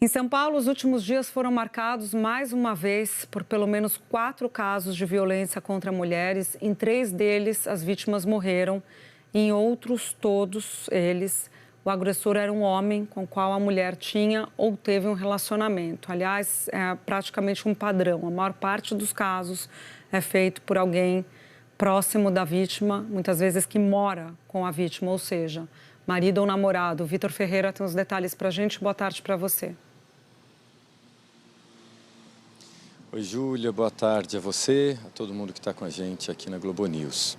Em São Paulo, os últimos dias foram marcados mais uma vez por pelo menos 4 casos de violência contra mulheres. Em 3 deles, as vítimas morreram. Em outros, todos eles, o agressor era um homem com o qual a mulher tinha ou teve um relacionamento. Aliás, é praticamente um padrão. A maior parte dos casos é feito por alguém próximo da vítima, muitas vezes que mora com a vítima, ou seja, marido ou namorado. Vitor Ferreira tem os detalhes para a gente. Boa tarde para você. Oi, Júlia, boa tarde a você, a todo mundo que está com a gente aqui na Globo News.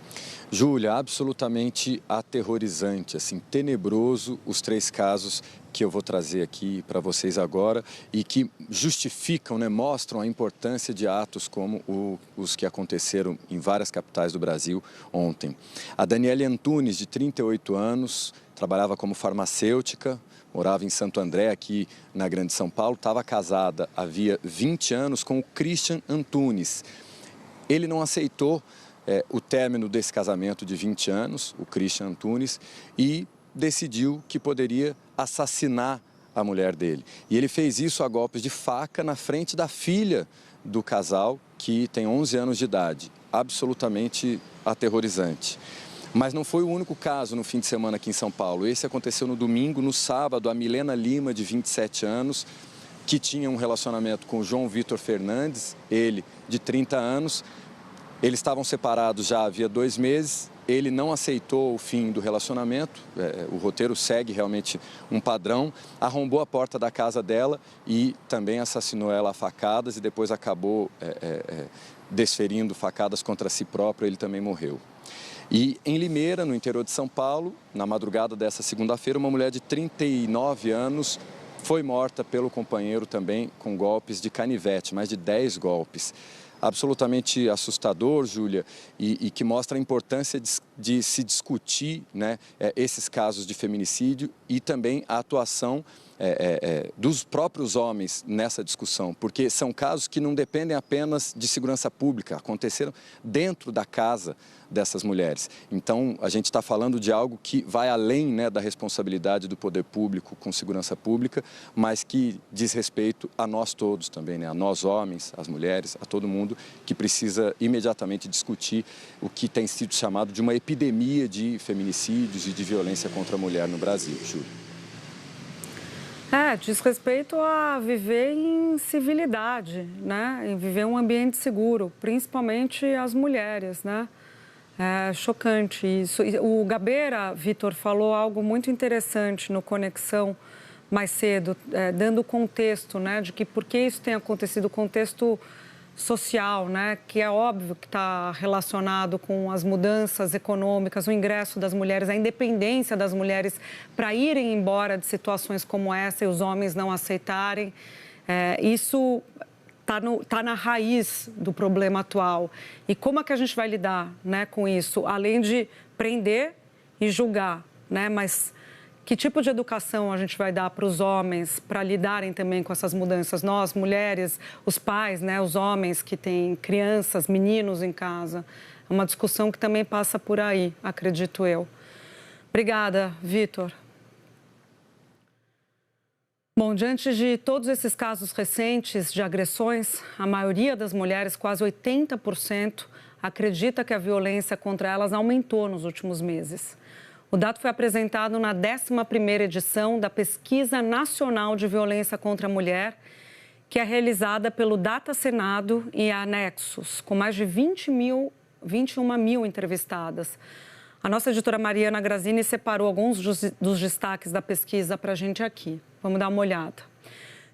Júlia, absolutamente aterrorizante, assim, tenebroso os 3 casos que eu vou trazer aqui para vocês agora e que justificam, mostram a importância de atos como os que aconteceram em várias capitais do Brasil ontem. A Daniele Antunes, de 38 anos, trabalhava como farmacêutica, morava em Santo André, aqui na Grande São Paulo, estava casada havia 20 anos com o Christian Antunes. Ele não aceitou o término desse casamento de 20 anos, o Christian Antunes, e decidiu que poderia assassinar a mulher dele. E ele fez isso a golpes de faca na frente da filha do casal, que tem 11 anos de idade. Absolutamente aterrorizante. Mas não foi o único caso no fim de semana aqui em São Paulo. Esse aconteceu no domingo. No sábado, a Milena Lima, de 27 anos, que tinha um relacionamento com o João Vitor Fernandes, ele de 30 anos. Eles estavam separados já havia 2 meses. Ele não aceitou o fim do relacionamento. O roteiro segue realmente um padrão. Arrombou a porta da casa dela e também assassinou ela a facadas e depois acabou desferindo facadas contra si próprio. Ele também morreu. E em Limeira, no interior de São Paulo, na madrugada dessa segunda-feira, uma mulher de 39 anos foi morta pelo companheiro também com golpes de canivete, mais de 10 golpes. Absolutamente assustador, Júlia, e que mostra a importância de se discutir esses casos de feminicídio e também a atuação dos próprios homens nessa discussão, porque são casos que não dependem apenas de segurança pública, aconteceram dentro da casa dessas mulheres. Então, a gente está falando de algo que vai além da responsabilidade do poder público com segurança pública, mas que diz respeito a nós todos também, a nós homens, as mulheres, a todo mundo que precisa imediatamente discutir o que tem sido chamado de uma epidemia de feminicídios e de violência contra a mulher no Brasil, Júlia. Diz respeito a viver em civilidade, em viver um ambiente seguro, principalmente as mulheres, É chocante isso. O Gabeira, Vitor, falou algo muito interessante no Conexão mais cedo, dando o contexto, de que por que isso tem acontecido, o contexto social, que é óbvio que está relacionado com as mudanças econômicas, o ingresso das mulheres, a independência das mulheres para irem embora de situações como essa e os homens não aceitarem. Isso está na raiz do problema atual. E como é que a gente vai lidar com isso? Além de prender e julgar, mas que tipo de educação a gente vai dar para os homens para lidarem também com essas mudanças? Nós, mulheres, os pais, os homens que têm crianças, meninos em casa. É uma discussão que também passa por aí, acredito eu. Obrigada, Vitor. Bom, diante de todos esses casos recentes de agressões, a maioria das mulheres, quase 80%, acredita que a violência contra elas aumentou nos últimos meses. O dado foi apresentado na 11ª edição da Pesquisa Nacional de Violência contra a Mulher, que é realizada pelo Data Senado e a Nexus, com mais de 21 mil entrevistadas. A nossa editora Mariana Grazini separou alguns dos destaques da pesquisa para a gente aqui. Vamos dar uma olhada.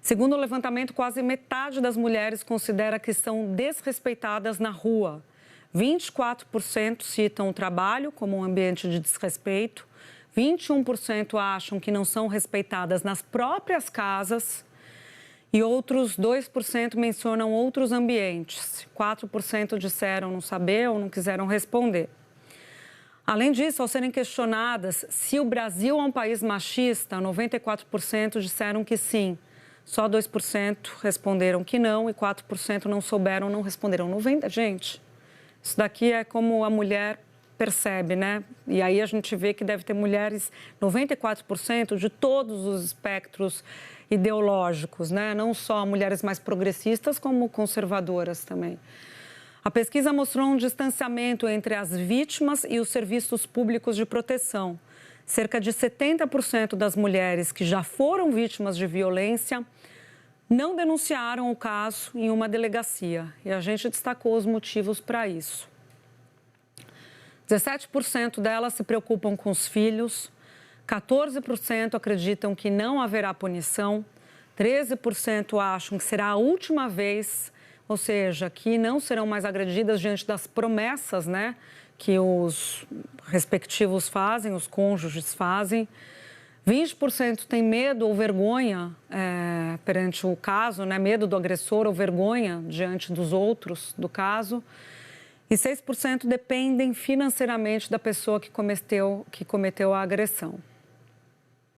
Segundo o levantamento, quase metade das mulheres considera que são desrespeitadas na rua. 24% citam o trabalho como um ambiente de desrespeito. 21% acham que não são respeitadas nas próprias casas. E outros 2% mencionam outros ambientes. 4% disseram não saber ou não quiseram responder. Além disso, ao serem questionadas se o Brasil é um país machista, 94% disseram que sim. Só 2% responderam que não e 4% não souberam, não responderam. Gente, isso daqui é como a mulher percebe, né? E aí a gente vê que deve ter mulheres, 94% de todos os espectros ideológicos, né? Não só mulheres mais progressistas, como conservadoras também. A pesquisa mostrou um distanciamento entre as vítimas e os serviços públicos de proteção. Cerca de 70% das mulheres que já foram vítimas de violência não denunciaram o caso em uma delegacia. E a gente destacou os motivos para isso. 17% delas se preocupam com os filhos, 14% acreditam que não haverá punição, 13% acham que será a última vez, ou seja, que não serão mais agredidas diante das promessas, né, que os respectivos fazem, os cônjuges fazem. 20% tem medo ou vergonha perante o caso, né, medo do agressor ou vergonha diante dos outros do caso. E 6% dependem financeiramente da pessoa que cometeu a agressão.